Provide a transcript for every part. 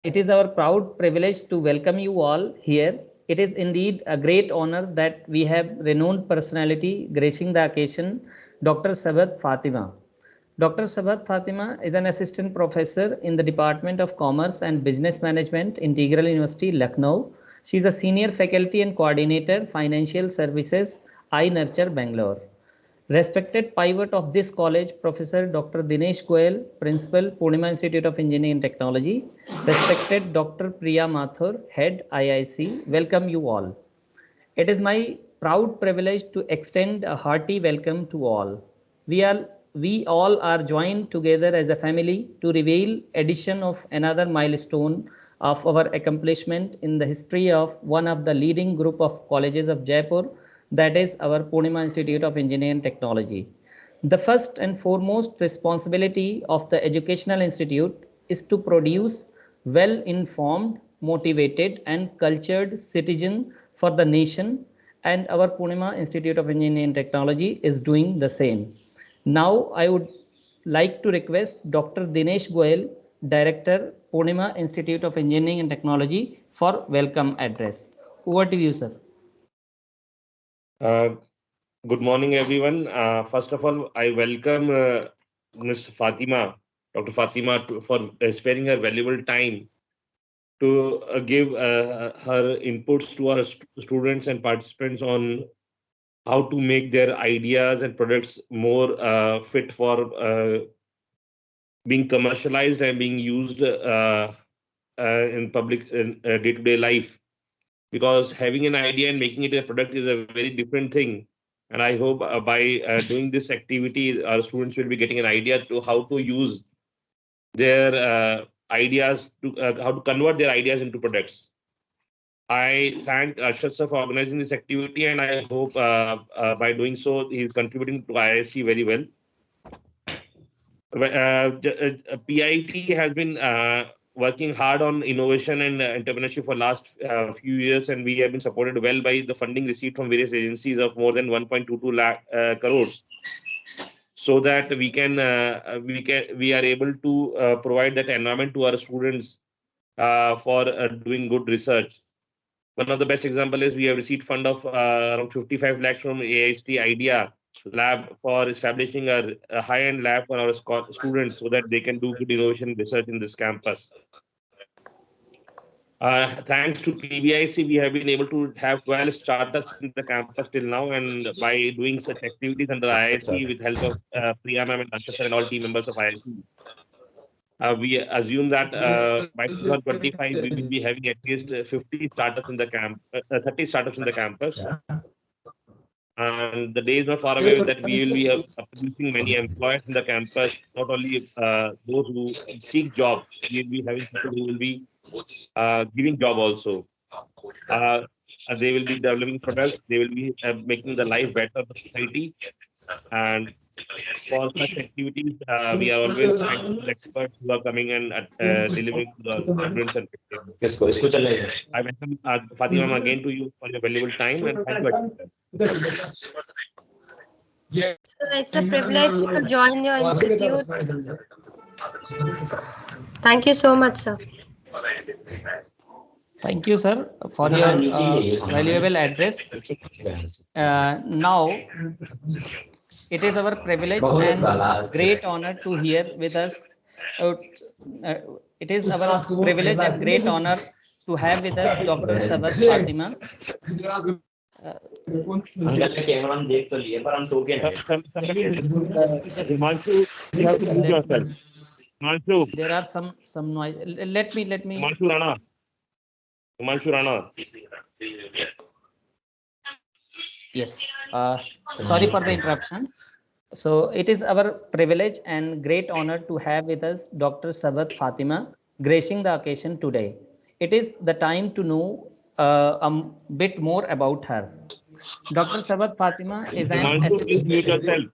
It is our proud privilege to welcome you all here. It is indeed a great honor that we have renowned personality gracing the occasion, Dr. Sabahat Fatima. Dr. Sabahat Fatima is an assistant professor in the Department of Commerce and Business Management, Integral University, Lucknow. She is a senior faculty and coordinator, Financial Services, I Nurture, Bangalore. Respected pivot of this college, Professor Dr. Dinesh Goyal, Principal, Poornima Institute of Engineering and Technology. Respected Dr. Priya Mathur, Head, IIC. Welcome you all. It is my proud privilege to extend a hearty welcome to all. We all are joined together as a family to reveal addition of another milestone of our accomplishment in the history of one of the leading group of colleges of Jaipur, that is our Poornima Institute of Engineering and Technology. The first and foremost responsibility of the educational institute is to produce well informed, motivated, and cultured citizens for the nation, and our Poornima Institute of Engineering and Technology is doing the same. Now, I would like to request Dr. Dinesh Goyal, Director, Poornima Institute of Engineering and Technology, for welcome address. Over to you, sir. Uh, Good morning, everyone. First of all, I welcome Ms. Fatima, Dr. Fatima, for sparing her valuable time to give her inputs to our students and participants on how to make their ideas and products more fit for being commercialized and being used in public in day-to-day life. Because having an idea and making it a product is a very different thing. And I hope by doing this activity, our students will be getting an idea to how to use their ideas to how to convert their ideas into products. I thank Arshad sir for organizing this activity, and I hope by doing so, he's contributing to IIC very well. PIT has been working hard on innovation and entrepreneurship for last few years, and we have been supported well by the funding received from various agencies of more than 1.22 lakh crores, so that we are able to provide that environment to our students for doing good research. One of the best example is we have received fund of around 55 lakhs from AIST Idea Lab for establishing a high-end lab for our students so that they can do good innovation research in this campus. Thanks to PBIC, we have been able to have 12 startups in the campus till now, and by doing such activities under IIC with help of Priya ma'am and Asha sir and all team members of IIC, we assume that by 2025 we will be having at least 50 startups in the 30 startups in the campus. And the days are far away that we will be producing many employees in the campus, not only those who seek job, we will be having people who will be giving job also. Uh, they will be developing products, they will be making the life better of the society. And for such activities, we are always thankful experts who are coming and delivering to the students and parents. I welcome Fatima again to you for your valuable time, and thank you. So it's a privilege to join your institute. Thank you so much, sir. Thank you, sir, for your valuable address. Now, it is our privilege and great honor to hear with us. Uh, uh, it is our privilege and great honor to have with us Dr. Sabahat Fatima. Just Himanshu, you have to mute yourself. Himanshu, there are some noise. Let me. Himanshu Rana. Himanshu Rana. Yes. Sorry for the interruption. So it is our privilege and great honor to have with us Dr. Sabahat Fatima gracing the occasion today. It is the time to know a bit more about her. Dr. Sabahat Fatima is an Himanshu, please mute yourself.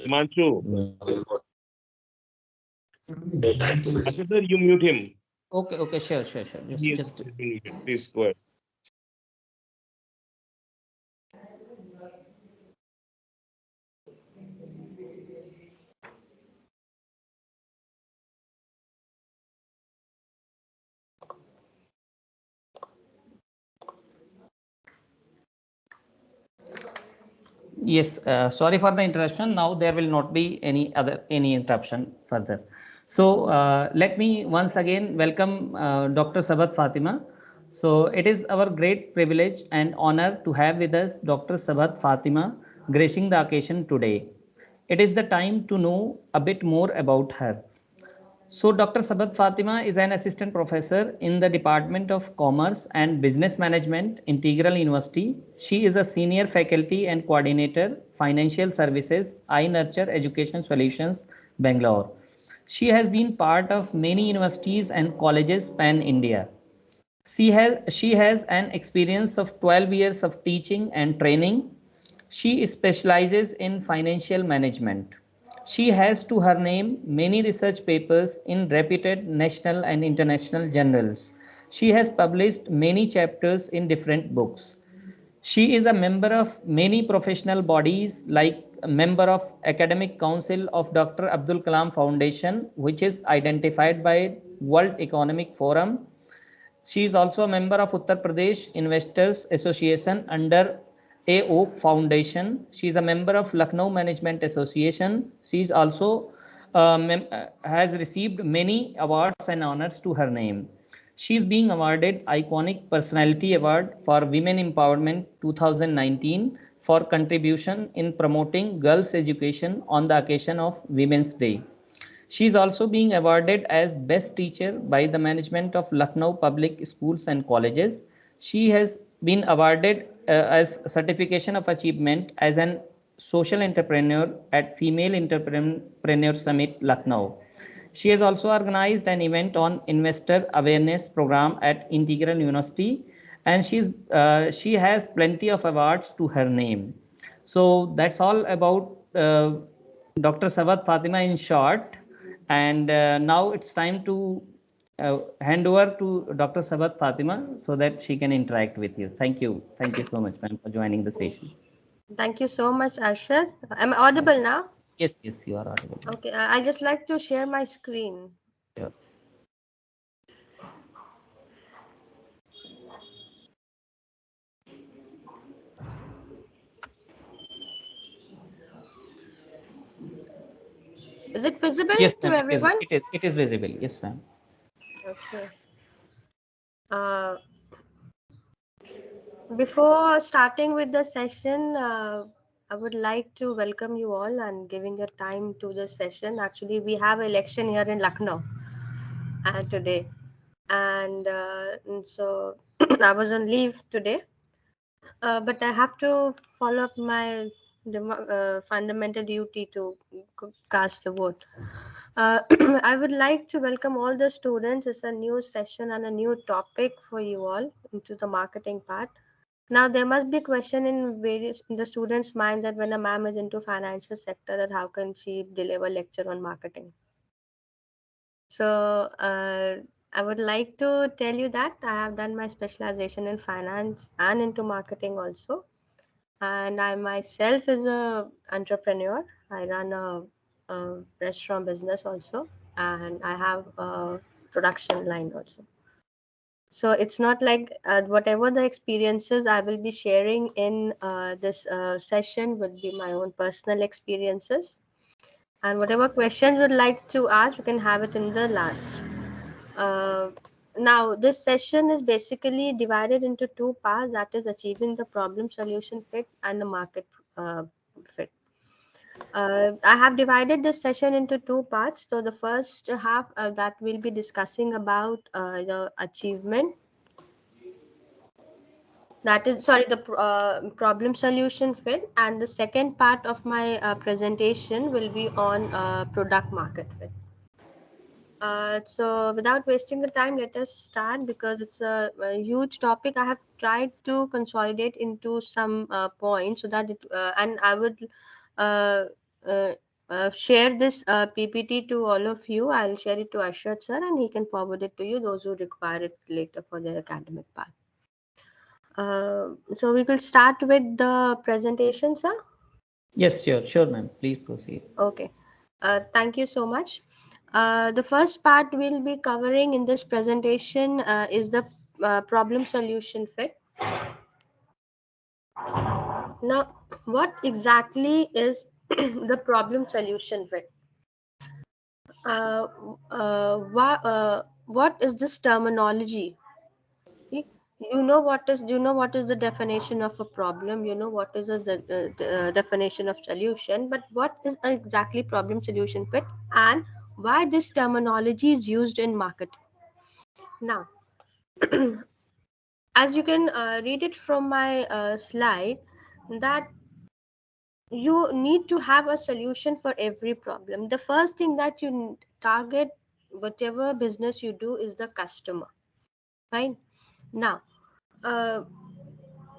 Himanshu. Ashish sir, you mute him. okay, sure. Just Please go ahead. Yes, sorry for the interruption. Now there will not be any interruption further. So let me once again welcome Dr. Sabahat Fatima. So it is our great privilege and honor to have with us Dr. Sabahat Fatima gracing the occasion today. It is the time to know a bit more about her. So, Dr. Sabahat Fatima is an assistant professor in the Department of Commerce and Business Management, Integral University. She is a senior faculty and coordinator, Financial Services, I Nurture Education Solutions, Bangalore. She has been part of many universities and colleges pan India. She has an experience of 12 years of teaching and training. She specializes in financial management. She has to her name many research papers in reputed national and international journals. She has published many chapters in different books. She is a member of many professional bodies like a member of Academic Council of Dr. Abdul Kalam Foundation, which is identified by World Economic Forum. She is also a member of Uttar Pradesh Investors Association under A Oak Foundation. She is a member of Lucknow Management Association. She is also has received many awards and honors to her name. She is being awarded Iconic Personality Award for Women Empowerment 2019 for contribution in promoting girls' education on the occasion of Women's Day. She is also being awarded as Best Teacher by the management of Lucknow Public Schools and Colleges. She has been awarded as Certification of Achievement as an Social Entrepreneur at Female Entrepreneur Summit, Lucknow. She has also organized an event on investor awareness program at Integral University, and she has plenty of awards to her name. So that's all about Dr. Sabahat Fatima in short. And now it's time to hand over to Dr. Sabahat Fatima so that she can interact with you. Thank you. Thank you so much, ma'am, for joining the session. Thank you so much, Arshad. Am I audible now? Yes, yes, you are audible. Okay, I just like to share my screen. Sure. Is it visible Yes, to ma'am. everyone? It is visible. Yes, ma'am. Okay. Uh, Before starting with the session, I would like to welcome you all and giving your time to the session. Actually, we have election here in Lucknow today, and so I was on leave today, but I have to follow up my fundamental duty to cast a vote. I would like to welcome all the students. It's a new session and a new topic for you all into the marketing part. Now there must be a question in the students' mind that when a ma'am is into financial sector, that how can she deliver lecture on marketing? So I would like to tell you that I have done my specialization in finance and into marketing also, and I myself is a entrepreneur. I run a restaurant business also, and I have a production line also. So it's not like whatever the experiences I will be sharing in this session would be my own personal experiences, and whatever questions you would like to ask, you can have it in the last. uh, Now this session is basically divided into two parts, that is achieving the problem solution fit and the market fit. I have divided this session into two parts. So the first half that we'll be discussing about the achievement, that is sorry, the problem solution fit, and the second part of my presentation will be on product market fit. So without wasting the time, let us start because it's a huge topic. I have tried to consolidate into some points so that and I would uh, uh, share this PPT to all of you. I'll share it to Ashad sir, and he can forward it to you, those who require it later for their academic part. So we will start with the presentation, sir. Yes, sure, ma'am. Please proceed. Okay. Thank you so much. The first part we'll be covering in this presentation is the problem solution fit. Now, what exactly is the problem solution fit? Uh, what is this terminology? See, you know what is the definition of a problem. You know what is the definition of solution. But what is exactly problem solution fit, and why this terminology is used in marketing? Now, as you can read it from my slide, that you need to have a solution for every problem. The first thing that you target, whatever business you do, is the customer. Fine. Now, uh,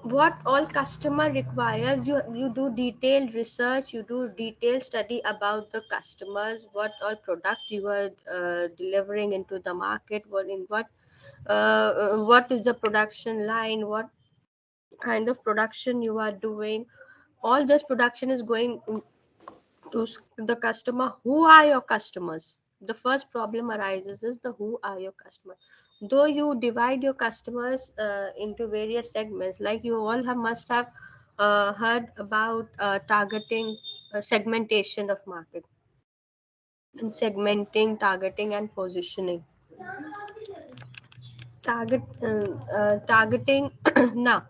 what all customer require, you do detailed research, you do detailed study about the customers, what all product you are delivering into the market, what is the production line, what kind of production you are doing. All this production is going to the customer. Who are your customers? The first problem arises is the who are your customers. Though you divide your customers into various segments, like you all must have heard about targeting, segmentation of market, and segmenting, targeting, and positioning. Targeting. Now,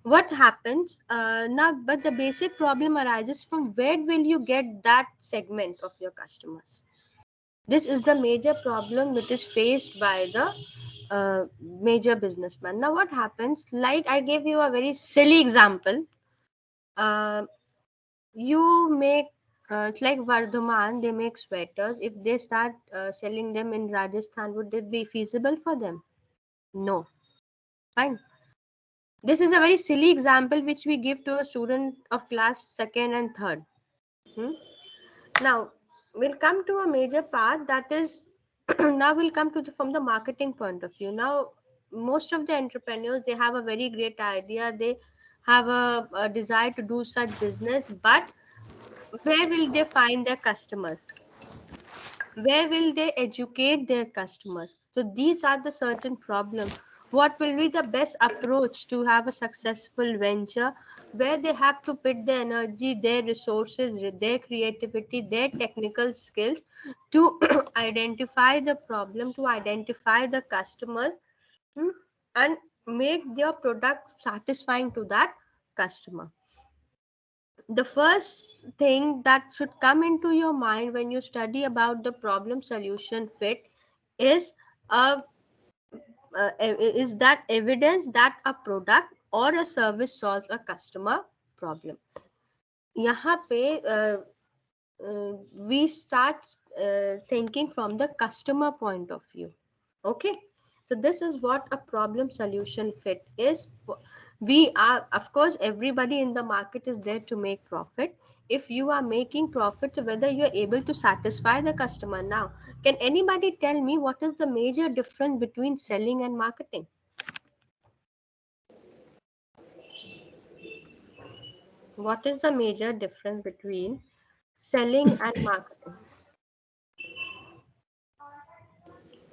what happens now, but the basic problem arises from where will you get that segment of your customers. This is the major problem which is faced by the major businessman. Now, what happens? Like I gave you a very silly example. Uh, you make it's like Vardhaman, they make sweaters. If they start selling them in Rajasthan, would it be feasible for them? No. Fine. This is a very silly example which we give to a student of class second and third. Hmm? Now, we'll come to a major part, that is now we'll come to from the marketing point of view. Now, most of the entrepreneurs, they have a very great idea, they have a desire to do such business, but where will they find their customers? Where will they educate their customers? So these are the certain problems. What will be the best approach to have a successful venture, where they have to put their energy, their resources, their creativity, their technical skills to identify the problem, to identify the customers, hmm, and make their product satisfying to that customer. The first thing that should come into your mind when you study about the problem solution fit is a is that evidence that a product or a service solves a customer problem. यहाँ पे we start thinking from the customer point of view. Okay, so this is what a problem solution fit is. We are, of course, everybody in the market is there to make profit. If you are making profit, so whether you're able to satisfy the customer. Now, can anybody tell me what is the major difference between selling and marketing? What is the major difference between selling and marketing?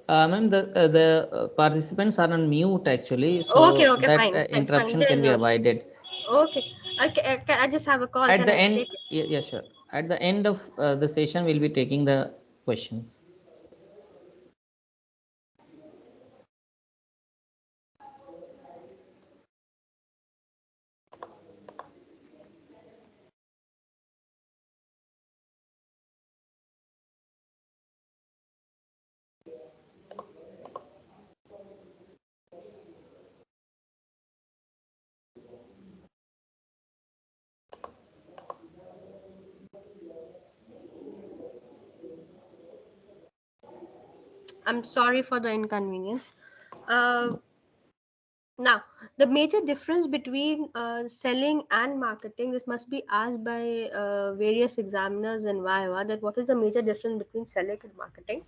Ma'am, the participants are on mute actually, Okay, so okay, that fine, fine, fine. interruption There's can be no issue. avoided. Okay, I just have a call. At Can the I end, take it? yeah, sure. At the end of the session, we'll be taking the questions. I'm sorry for the inconvenience. Uh, Now, the major difference between selling and marketing, this must be asked by various examiners in Viva, that what is the major difference between selling and marketing?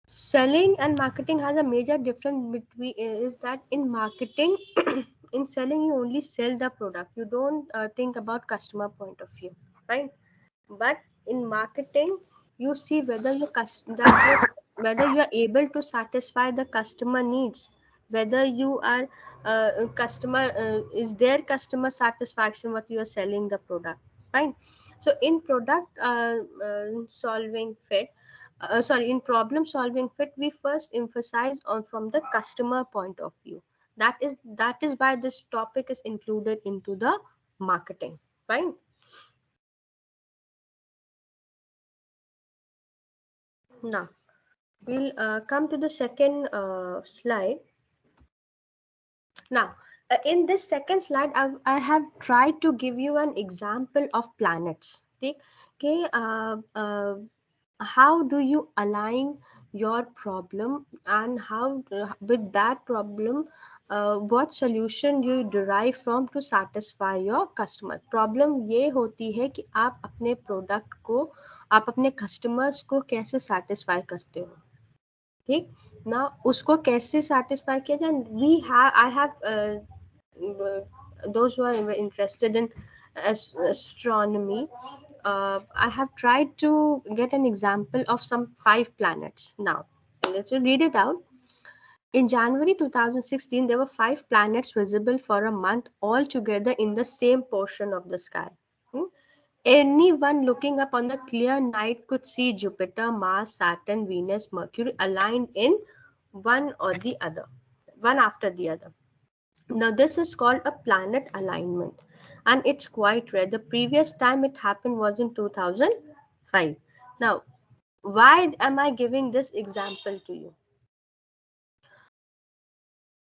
Selling and marketing has a major difference between is that in marketing, in selling you only sell the product. You don't think about customer point of view, right? But in marketing, you see whether whether you are able to satisfy the customer needs. whether you are customer is their customer satisfaction what you are selling the product, fine. So in product solving fit sorry in problem solving fit, we first emphasize on from the customer point of view. That is why this topic is included into the marketing, fine. Now we'll come to the second slide. Now, in this second slide, I have tried to give you an example of planets. Okay, how do you align your problem, and how with that problem, what solution you derive from to satisfy your customer. Problem ये होती है कि आप अपने product को, आप अपने customers को कैसे सेटिस्फाई करते हो, ठीक ना, उसको कैसे सेटिस्फाई किया जाए. We have I have those who are interested in astronomy, I have tried to get an example of some 5 planets. Now let's read it out. In January 2016, there were 5 planets visible for a month all together in the same portion of the sky. Hmm? Anyone looking up on the clear night could see Jupiter, Mars, Saturn, Venus, Mercury aligned in one or the other, one after the other. Now, this is called a planet alignment, and it's quite rare. The previous time it happened was in 2005. Now, why am I giving this example to you?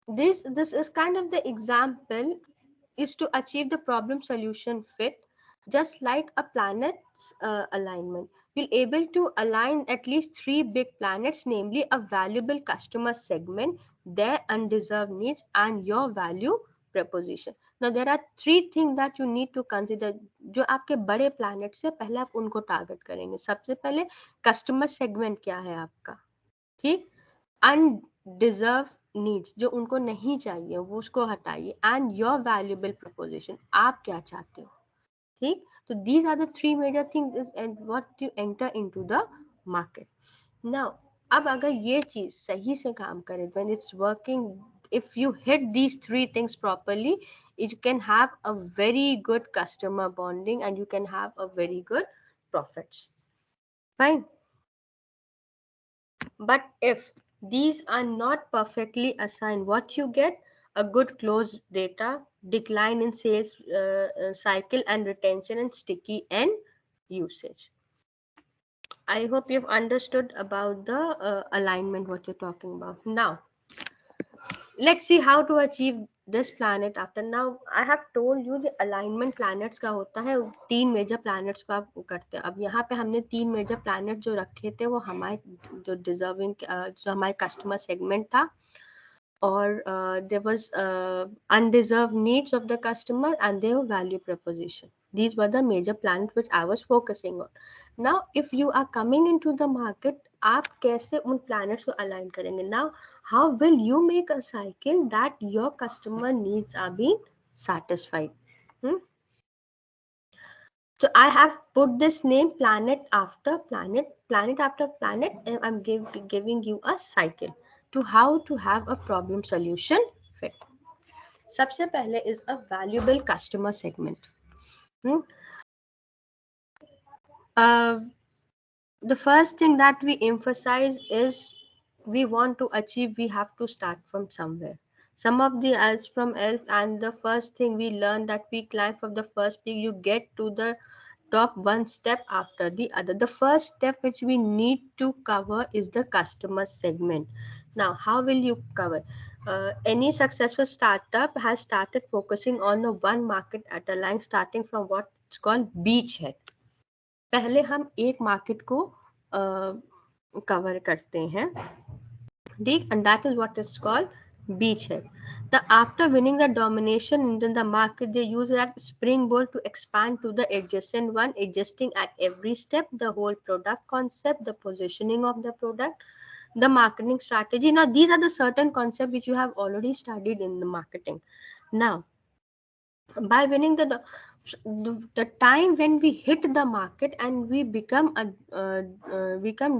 This is kind of the example is to achieve the problem solution fit, just like a planet's alignment. You'll able to align at least 3 big planets, namely a valuable customer segment, their undeserved needs, and your value proposition. Now there are 3 things that you need to consider. जो आपके बड़े planet से पहले आप उनको target करेंगे. सबसे पहले कस्टमर सेगमेंट क्या है आपका, ठीक. अनडिजर्व नीड्स जो उनको नहीं चाहिए वो उसको हटाइए, एंड योर वैल्यूएबल प्रपोजिशन, आप क्या चाहते हो, ठीक. तो these are the 3 major things and what you enter into the market. Now अब अगर ये चीज सही से काम करे, when it's working, if you hit these 3 things properly, you can have a very good customer bonding and you can have a very good profits, fine. But if these are not perfectly assigned, what you get? A good close data, decline in sales cycle and retention, and sticky end usage. I hope you've understood about the alignment, what you're talking about. Now, let's see how to achieve this planet after. Now I have told you the alignment planets का होता है, 3 major planets को आप करते हैं. अब यहाँ पे हमने 3 मेजर planet जो रखे थे वो हमारे जो डिजर्विंग जो हमारे कस्टमर सेगमेंट था, और there was undeserved needs of the customer and their value proposition. These were the major planets which I was focusing on. Now if you are coming into the market, आप कैसे उन planets को align करेंगे? Now how will you make a cycle that your customer needs are being satisfied? So I have put this name planet after planet, planet after planet, and I'm giving you a cycle to how to have a problem solution fit. सबसे पहले is a valuable customer segment. The first thing that we emphasize is we want to achieve, we have to start from somewhere. Some of the as from elf, and the first thing we learn that we climb from the first peak, you get to the top one step after the other. The first step which we need to cover is the customer segment. Now how will you cover? Any successful startup has started focusing on the one market at a line, starting from what's called beachhead. पहले हम एक market को cover करते हैं, ठीक, and that is what is called beachhead. Now after winning the domination in the market, they use that springboard to expand to the adjacent one, adjusting at every step the whole product concept, the positioning of the product, the marketing strategy. Now these are the certain concepts which you have already studied in the marketing. Now by winning the the time when we hit the market and we become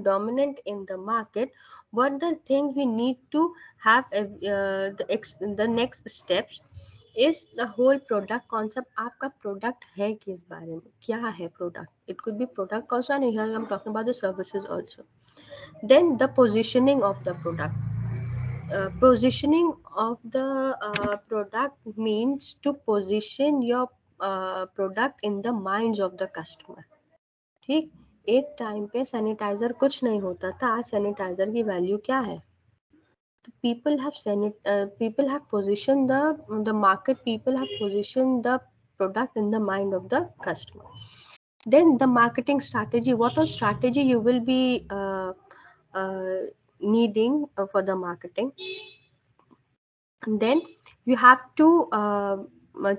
dominant in the market, what the things we need to have the next steps is the whole product concept. आपका product है किस बारे में, क्या है product? It could be product also, and here I'm talking about the services also. Then the positioning of the product. Positioning of the product means to position your product in the minds of the customer. ठीक, एक time पे sanitiser कुछ नहीं होता था, आज sanitiser की value क्या है? People have positioned the market, people have positioned the product in the mind of the customer. Then the marketing strategy, what all strategy you will be needing for the marketing. And then you have to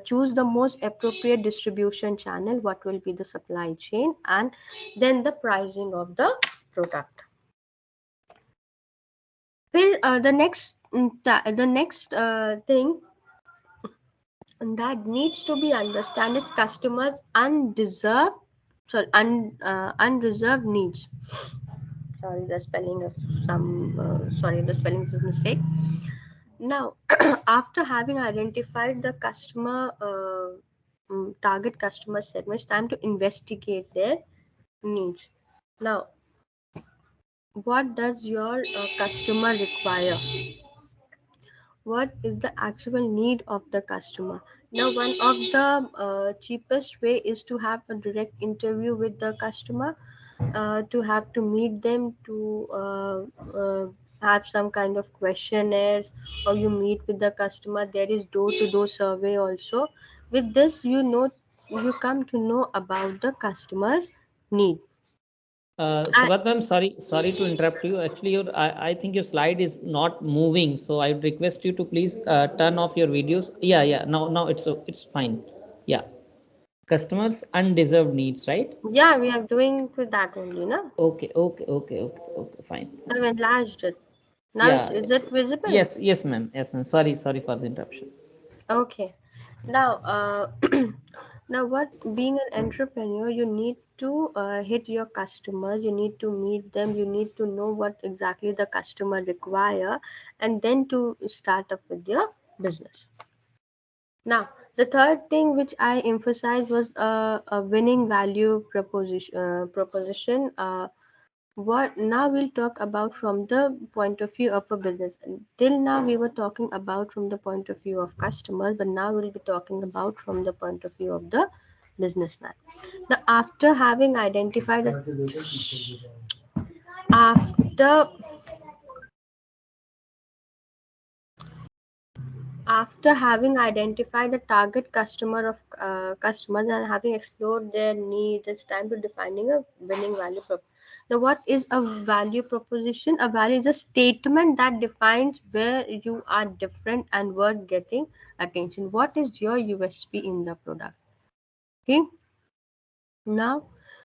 choose the most appropriate distribution channel, what will be the supply chain, and then the pricing of the product. The next thing that needs to be understood is customers' unreserved needs. Sorry, the spelling is a mistake. Now, after having identified the target customer segment, it's time to investigate their needs. Now, what does your customer require? What is the actual need of the customer? Now, one of the cheapest way is to have a direct interview with the customer, to have to meet them, to have some kind of questionnaire, or you meet with the customer. There is door-to-door survey also. With this, you come to know about the customer's need. Sabahat ma'am, sorry to interrupt you. Actually, I think your slide is not moving, so I would request you to please turn off your videos. Yeah. Now it's fine. Yeah. Customers' undeserved needs, right? Yeah, we are doing with that only, no? Okay. Fine. I've enlarged it. Now, Yeah. is it visible? Yes, ma'am. Sorry for the interruption. Okay. Now, now what, being an entrepreneur, you need to hit your customers, you need to meet them, you need to know what exactly the customer require, and then to start up with your business. Now, the third thing which I emphasized was a winning value proposition. What now we'll talk about from the point of view of a business. Till now we were talking about from the point of view of customers, but now we'll be talking about from the point of view of the businessman. Now, after having identified after having identified the target customer of customers and having explored their needs, it's time to defining a winning value proposition. Now, what is a value proposition? A value is a statement that defines where you are different and worth getting attention. What is your USP in the product? Okay. Now,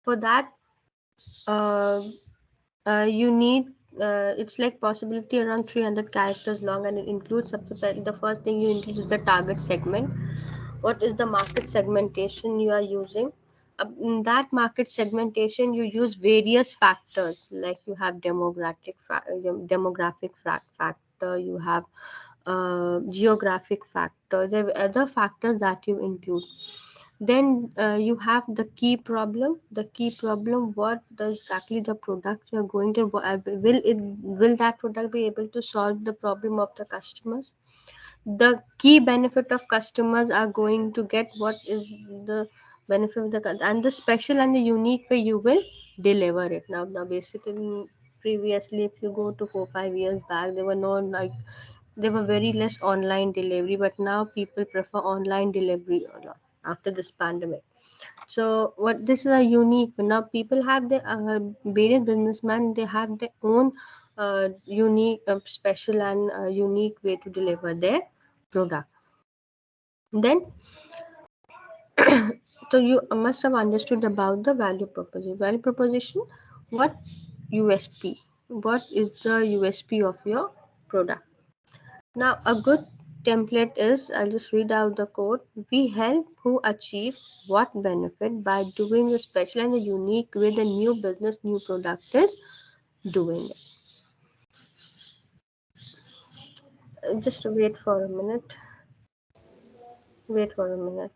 for that, you need it's like possibility around 300 characters long, and it includes the first thing you include is the target segment. What is the market segmentation you are using? In that market segmentation, you use various factors, like you have demographic factor, you have geographic factor, there are other factors that you include. Then you have the key problem. What does exactly the product you're going to will that product be able to solve the problem of the customers? The key benefit of customers are going to get, what is the benefit of and the special and the unique way you will deliver it. Now basically, previously, if you go to 4-5 years back, there were very less online delivery, but now people prefer online delivery a lot after this pandemic. So what this is a unique, now people have the various businessmen, they have their own unique special and unique way to deliver their product. Then so you must have understood about the value proposition. What USP, what is the USP of your product? Now, a good template is, I'll just read out the quote. We help who achieve what benefit by doing a special and a unique way the new business, new product is doing it. Just wait for a minute. Wait for a minute.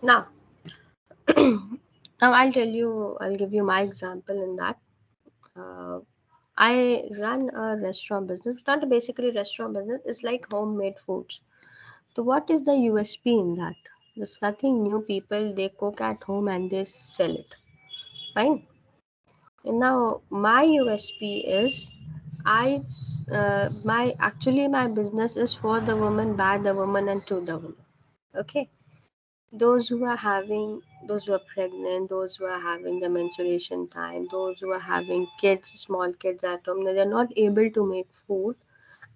Now, now I'll give you my example in that. Uh, I run a restaurant business. It's not basically restaurant business. It's like homemade foods. So what is the USP in that? There's nothing new. People they cook at home and they sell it. Fine. And now my USP is my business is for the woman, by the woman, and to the woman. Okay. Those who are having, those who are pregnant, those who are having the menstruation time, those who are having kids, small kids at home, they're not able to make food.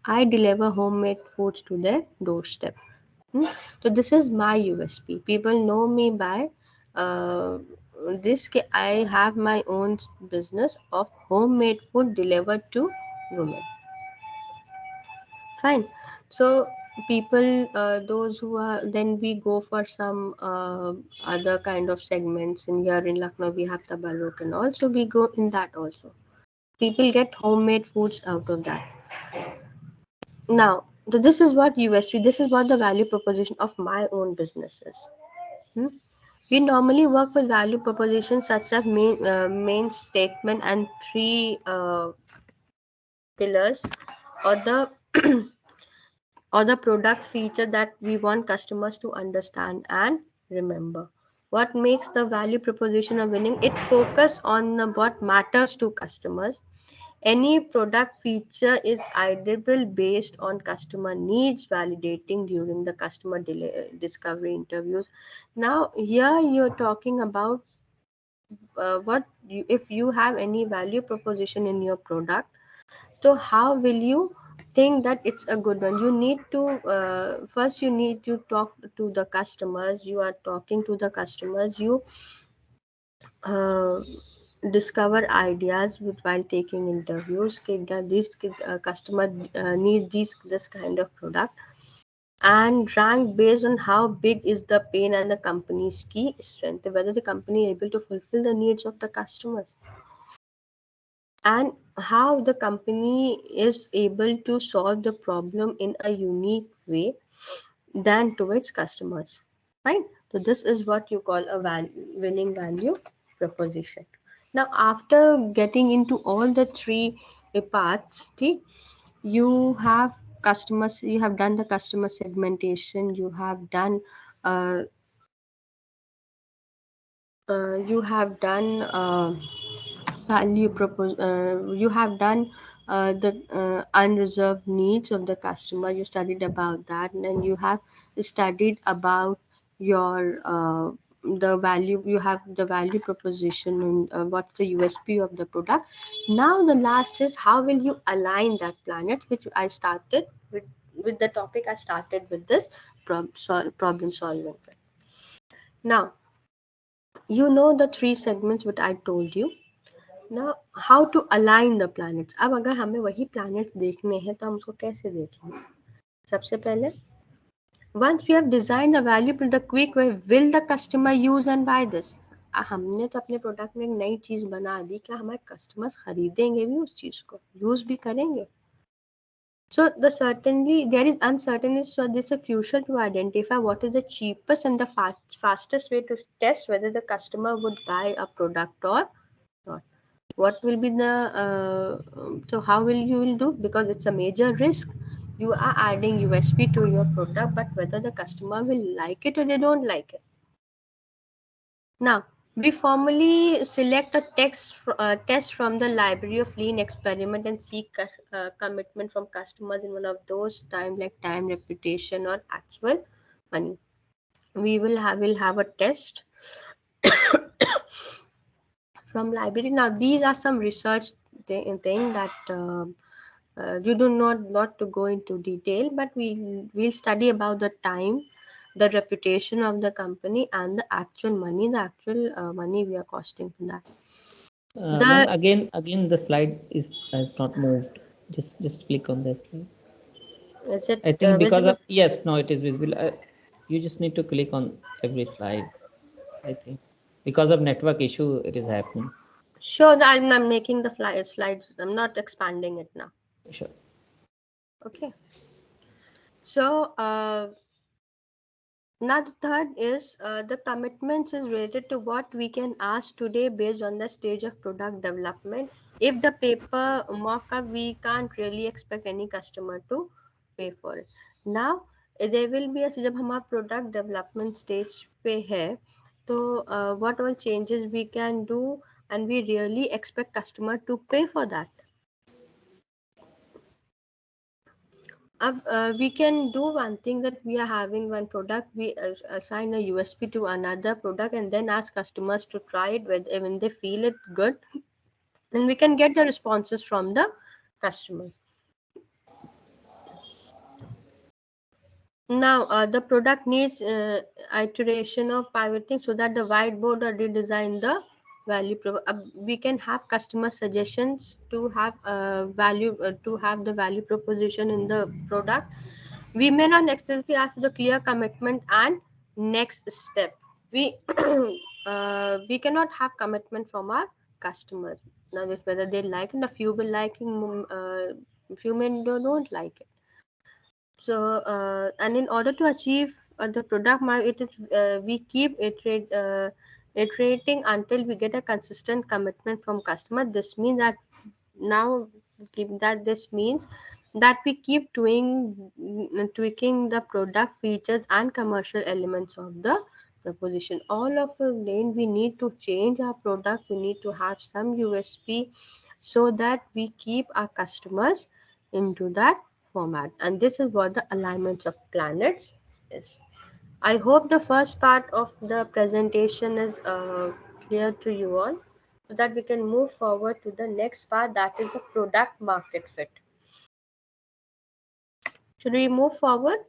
I deliver homemade foods to their doorstep. Hmm? So this is my USP. People know me by I have my own business of homemade food delivered to women. Fine. So people, those who are, then we go for some other kind of segments. In here in Lucknow, we have tabarruk and all. So we go in that also. People get homemade foods out of that. Now, so this is what USP. This is what the value proposition of my own business is. Hmm? We normally work with value propositions such as main statement and three pillars, or the or the product feature that we want customers to understand and remember. What makes the value proposition a winning? It focus on what matters to customers. Any product feature is ideal based on customer needs, validating during the customer discovery interviews. Now, here you're talking about if you have any value proposition in your product, so how will you think that it's a good one? You need to first you need to talk to the customers. You are talking to the customers. You uh, discover ideas while taking interviews. These customer need this kind of product, and rank based on how big is the pain and the company's key strength, whether the company is able to fulfill the needs of the customers, and how the company is able to solve the problem in a unique way than to its customers. Right? So this is what you call a winning value proposition. Now, after getting into all the three parts, you have customers. You have done the customer segmentation. You have done. Uh, you have done. You have done the unreserved needs of the customer. You studied about that, and then you have studied about your the value. You have the value proposition and what's the USP of the product. Now the last is how will you align that planet, which I started with the topic I started with this problem solving. Now you know the three segments what I told you. Now, how to align the planets? अब अगर हमें वही planets देखने हैं तो हम उसको कैसे देखेंगे? सबसे पहले, once we have designed the value in the quick way, will the customer use and buy this? हमने तो अपने प्रोडक्ट में एक नई चीज बना दी, क्या हमारे कस्टमर्स खरीदेंगे भी उस चीज को, यूज भी करेंगे? So there is uncertainty. So this is crucial to identify what is the cheapest and the fastest way to test whether the customer would buy a product or not. What will be the so how will you will do, because it's a major risk. You are adding USP to your product, but whether the customer will like it or they don't like it. Now, we formally select a test from the library of lean experiment and seek commitment from customers in one of those like time, reputation, or actual money. We will have a test from library. Now, these are some research thing that you do not to go into detail, but we'll study about the time, the reputation of the company, and the actual money we are costing for that. Ma'am, The again, the slide has not moved. Just click on the slide. is it I think because visible? of yes, no, it is visible. You just need to click on every slide. I think because of network issue, it is happening. Sure, I'm making the slides. I'm not expanding it now. Sure. Okay. So now the third is the commitments is related to what we can ask today based on the stage of product development. If the paper mock-up, we can't really expect any customer to pay for it. Now there will be a जब हमारा product development stage पे है तो what all changes we can do and we really expect customer to pay for that. We can do one thing that we are having one product, we assign a USP to another product and then ask customers to try it when they feel it good, and we can get the responses from the customer. Now, the product needs iteration of pivoting so that the whiteboard or redesign the we can have customer suggestions to have to have the value proposition in the product. We may not explicitly ask for the clear commitment and next step. We we cannot have commitment from our customers. Now, just whether they like it, a few will like it, few men don't like it. So and in order to achieve the product it is we keep iterating until we get a consistent commitment from customer. This means that now this means that we keep tweaking the product features and commercial elements of the proposition. All of a lane we need to change our product, we need to have some USP so that we keep our customers into that format. And this is what the alignment of planets is. I hope the first part of the presentation is clear to you all, so that we can move forward to the next part, that is the product market fit. Should we move forward?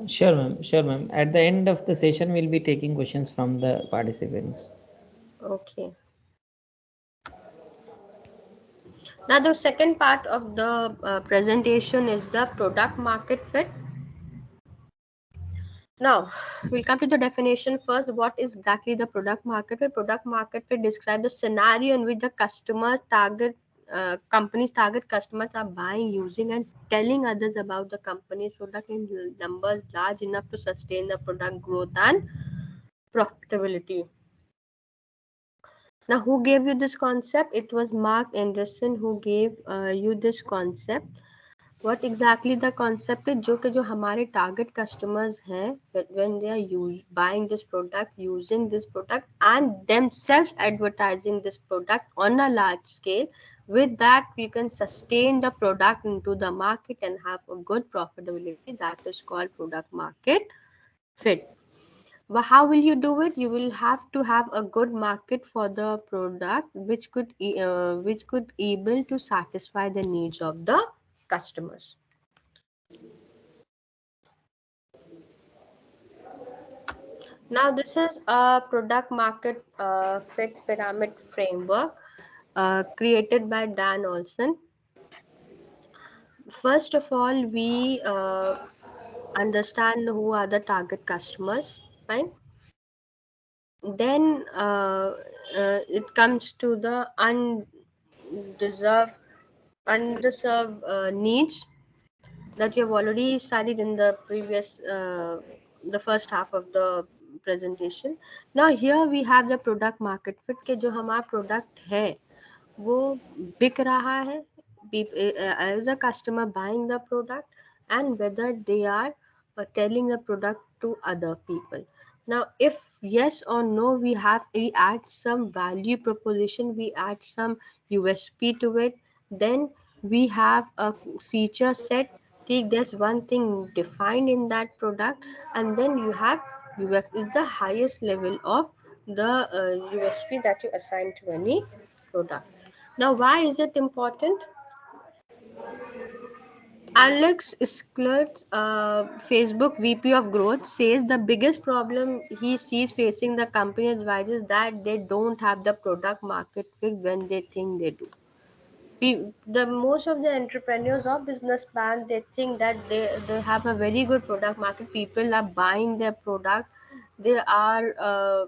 Sure, ma'am. Sure, ma'am. At the end of the session, we'll be taking questions from the participants. Okay. Now the second part of the presentation is the product market fit. Now, we'll come to the definition first. What is exactly the product market fit? Product market fit describes the scenario in which the company's target customers are buying, using, and telling others about the company's product in numbers large enough to sustain the product growth and profitability. Now, who gave you this concept? It was Mark Anderson who gave you this concept. What exactly the concept is? जो हमारे target customers हैं, when they are buying this product, using this product, and themselves advertising this product on a large scale. With that, we can sustain the product into the market and have a good profitability. That is called product market fit. But how will you do it? You will have to have a good market for the product, which could able to satisfy the needs of the customers. Now, this is a product market fit pyramid framework created by Dan Olsen. First of all, we understand who are the target customers, fine. Then it comes to the underserved needs that you have already studied in the previous the first half of the presentation. Now here we have the product market fit के जो हमारा product है वो बिक रहा है, people, is the customer buying the product, and whether they are telling the product to other people. Now, if yes or no, we add some value proposition, we add some USP to it, then we have a feature set. Take there's one thing defined in that product, and then you have UX is the highest level of the USP that you assign to any product. Now, why is it important? Alex Sklar's Facebook VP of Growth says the biggest problem he sees facing the company advisors that they don't have the product market fit when they think they do. The most of the entrepreneurs or businessmen, they think that they have a very good product market. People are buying their product. They are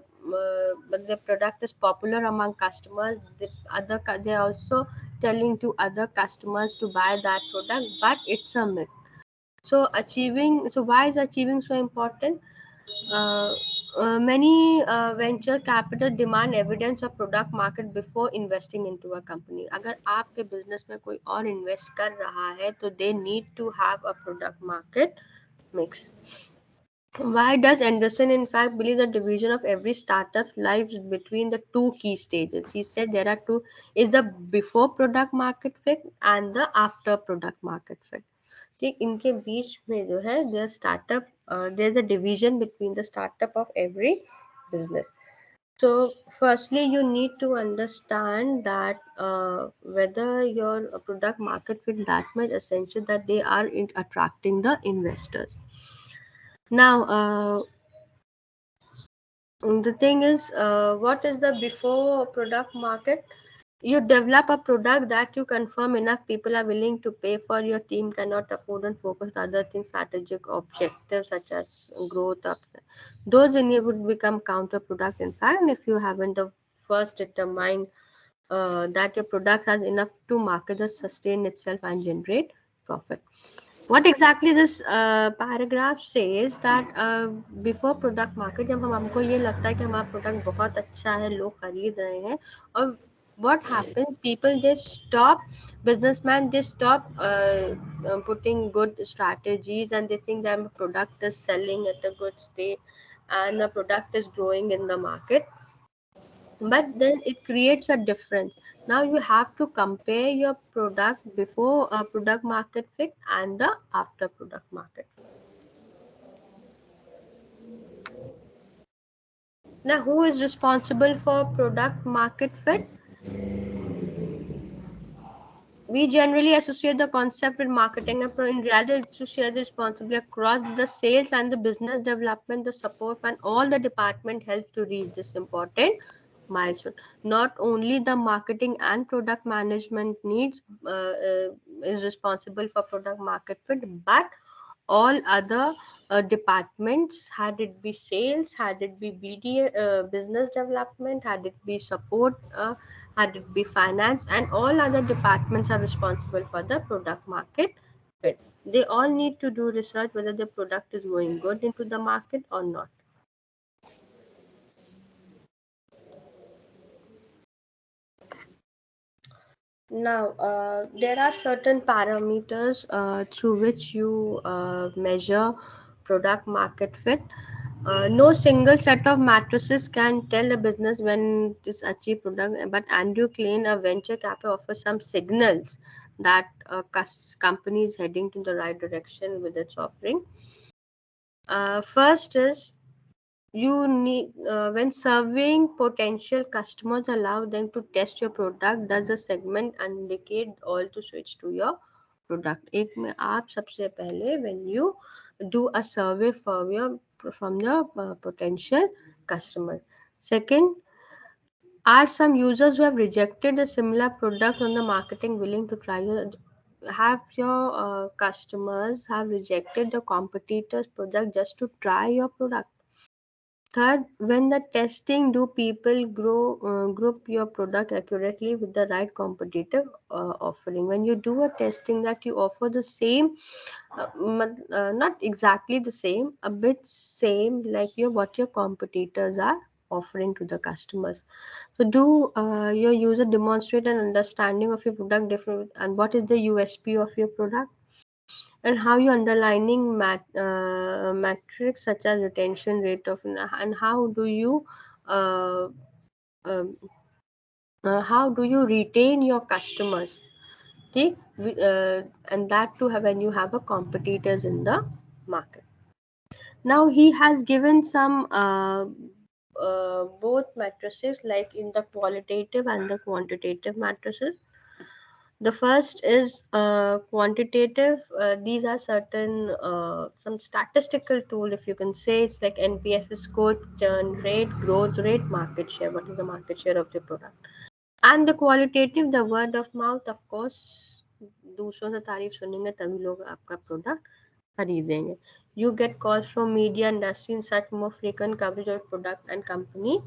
but the product is popular among customers. They are also telling to other customers to buy that product, but it's a myth. So why is achieving so important? uh, many venture capital demand evidence of product market before investing into a company. अगर आपके business में कोई और invest कर रहा है तो they need to have a product market mix. Why does Anderson, in fact, believe the division of every startup lies between the two key stages? He said there are two: is the before product market fit and the after product market fit. कि इनके बीच में जो है their startup there's a division between the startup of every business. So firstly you need to understand that whether your product market fit that much essential that they are attracting the investors. Now the thing is, what is the before product market? You develop a product that you confirm enough people are willing to pay for. Your team cannot afford and focus on other things, strategic objectives such as growth. Those in you would become counterproduct. In fact, if you haven't the first determined that your product has enough to market, just sustain itself and generate profit. What exactly this paragraph says that before product market, जब हमको ये लगता है कि हमारा product बहुत अच्छा है, लोग खरीद रहे हैं, और what happens, people they stop, businessmen they stop putting good strategies, and they think that the product is selling at a good state and the product is growing in the market, but then it creates a difference. Now you have to compare your product before a product market fit and the after product market. Now who is responsible for product market fit? We generally associate the concept with marketing, and in reality to share the responsibility across the sales and the business development, the support, and all the department helps to reach this important milestone. Not only the marketing and product management needs is responsible for product market fit, but all other departments, had it be sales, had it be business development, had it be support, had it be finance, and all other departments are responsible for the product market fit. They all need to do research whether the product is going good into the market or not. Now, there are certain parameters through which you measure product market fit. No single set of matrices can tell a business when it's achieved product, but Andrew Klein, a venture capital, offers some signals that a company is heading to the right direction with its offering. First is you need when surveying potential customers, allow them to test your product. Does the segment indicate all to switch to your product? एक में आप सबसे पहले when you do a survey for your from your potential customers. Second, are some users who have rejected a similar product on the marketing willing to try your, have your customers have rejected the competitor's product just to try your product? Third, when the testing, do people group your product accurately with the right competitive offering? When you do a testing that you offer the same, not exactly the same, a bit same like what your competitors are offering to the customers. So do your user demonstrate an understanding of your product different, and what is the USP of your product, and how you underlining metrics such as retention rate of, and uh, um, how do you retain your customers. Okay, and that too when you have a competitors in the market. Now he has given some both matrices, like in the qualitative and the quantitative matrices. The first is quantitative. These are certain some statistical tool, if you can say. It's like NPS score, churn rate, growth rate, market share. What is the market share of the product? And the qualitative, the word of mouth, of course. दूसरों से तारीफ सुनेंगे तभी लोग आपका product खरीदेंगे. You get calls from media industry in such more frequent coverage of product and company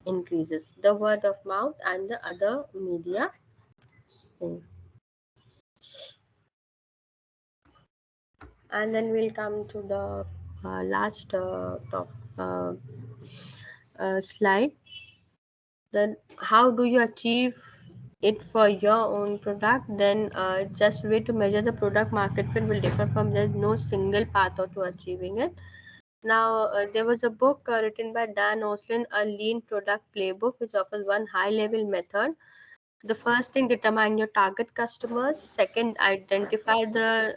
increases. The word of mouth and the other media thing. And then we'll come to the last slide. Then how do you achieve it for your own product? Then just way to measure the product market fit will differ from, there's no single path to achieving it. Now there was a book written by Dan Olsen, a lean product playbook, which offers one high level method. The first thing, determine your target customers. Second, identify the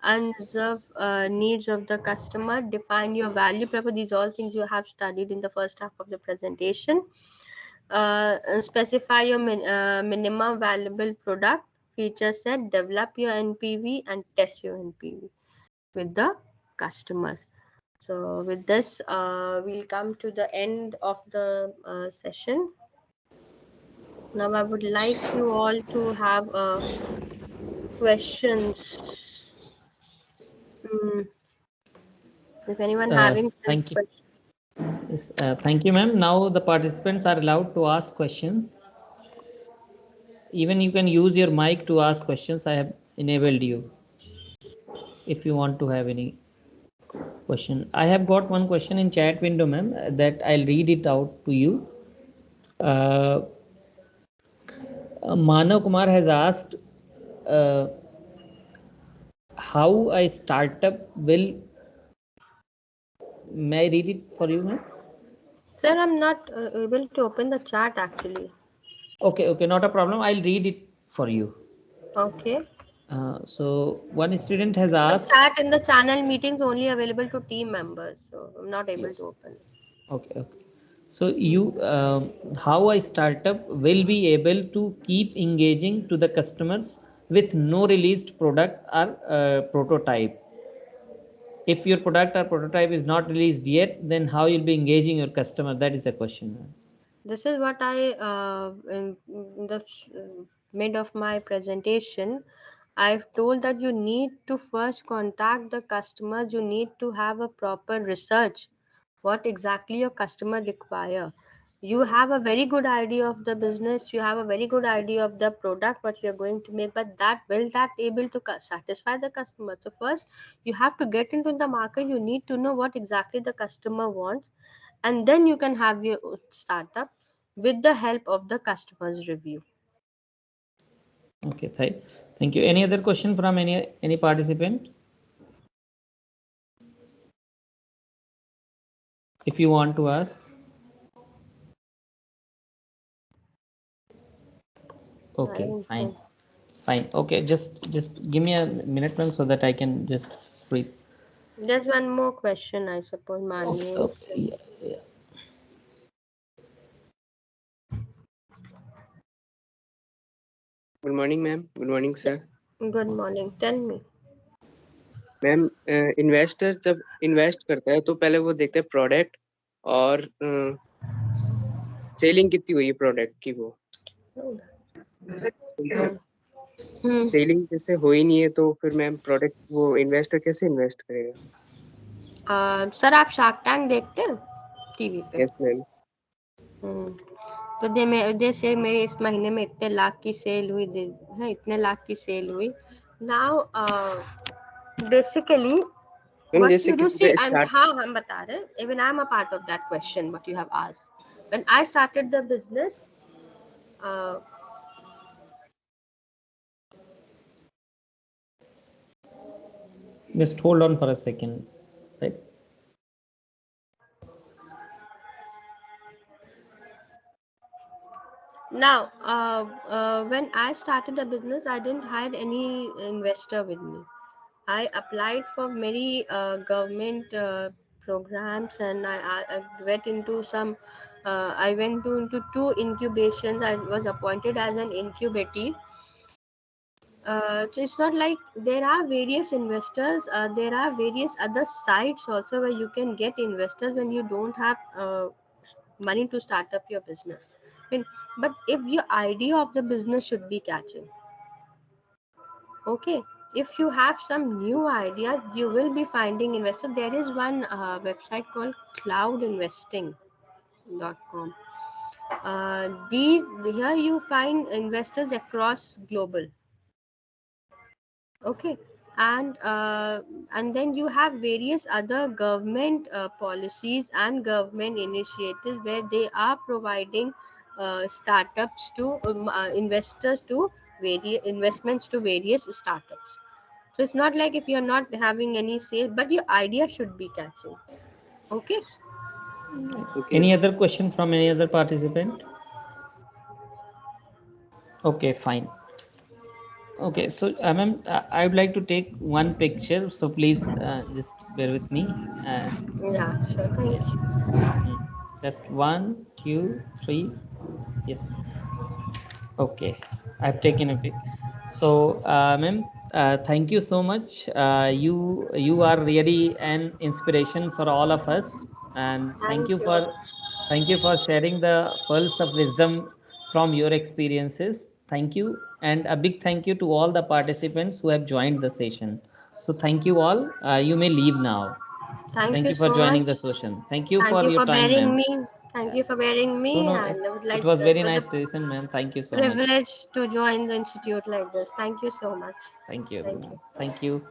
unreserved needs of the customer. Define your value proposition. These all things you have studied in the first half of the presentation. Specify your minimum valuable product feature set. Develop your NPV and test your NPV with the customers. So with this, we'll come to the end of the session. Now I would like you all to have questions. If anyone having Thank you. questions. Yes, thank you, ma'am. Now the participants are allowed to ask questions. Even you can use your mic to ask questions. I have enabled you if you want to have any question. I have got one question in chat window, ma'am, that I'll read it out to you. Uh, Manav Kumar has asked uh, how a startup will. May I read it for you, ma'am? Sir, I'm not able to open the chat actually. Okay, not a problem. I'll read it for you. Okay. So one student has The asked. chat in the channel meetings only available to team members, so I'm not able Yes. to open it. Okay. So how a startup will be able to keep engaging to the customers with no released product or prototype? If your product or prototype is not released yet, then how you'll be engaging your customer? That is the question. This is what I in the mid of my presentation, I've told that you need to first contact the customers. You need to have a proper research. What exactly your customer require? You have a very good idea of the business. You have a very good idea of the product what you're going to make, but that will that able to satisfy the customer? So first, you have to get into the market. You need to know what exactly the customer wants, and then you can have your startup with the help of the customer's review. Okay, thank you. Any other question from any participant? If you want to ask. Okay, fine. Okay, just give me a minute, ma'am, so that I can just breathe. There's one more question, I suppose, Mani. Okay. Yeah. Good morning ma'am. Good morning sir. Good morning. Tell me. Ma'am, investor जब invest करता है तो पहले वो देखता है product और selling कितनी हुई है प्रोडक्ट की. वो सेलिंग जैसे हो ही नहीं है तो फिर मैम प्रोडक्ट वो इन्वेस्टर कैसे इन्वेस्ट करेगा? सर, आप शार्क टैंक देखते हैं टीवी पे? Yes ma'am. तो जैसे मेरे इस महीने में इतने लाख की सेल हुई है, इतने लाख की सेल हुई. नाउ बेसिकली जैसे किसी पे स्टार्ट. हाँ, हम बता रहे हैं. Even I am a part of that question what you have asked. When I started the business, uh, Just hold on for a second, right? now when I started the business, I didn't have any investor with me. I applied for many government programs, and I went into some. I went into two incubations. I was appointed as an incubatee. So it's not like there are various investors. There are various other sites also where you can get investors when you don't have money to start up your business. And, but if your idea of the business should be catching, okay, if you have some new ideas, you will be finding investors. There is one website called cloudinvesting.com. These here you find investors across global. Okay, and then you have various other government policies and government initiatives where they are providing startups to investors to various investments to various startups. So it's not like if you're not having any sales, but your idea should be catching. Okay. Okay. Any other question from any other participant? Okay, fine. Okay, so ma'am, I would like to take one picture, so please just bear with me. Yeah, sure. Thank Yeah, you. just 1, 2, 3. Yes. Okay, I've taken a pic. So, ma'am, thank you so much. You are really an inspiration for all of us, and Thank you. thank you for sharing the pearls of wisdom from your experiences. Thank you, and a big thank you to all the participants who have joined the session. So, thank you all. You may leave now. Thank Thank you you for so joining much. the session. Thank you Thank for you your for time, bearing ma'am. me. Thank you for bearing No, me, no, and I would it like was it very was a nice session, ma'am. Thank you so much. privilege to join the institute like this. Thank you so much. Thank you, Thank everyone. you. Thank you.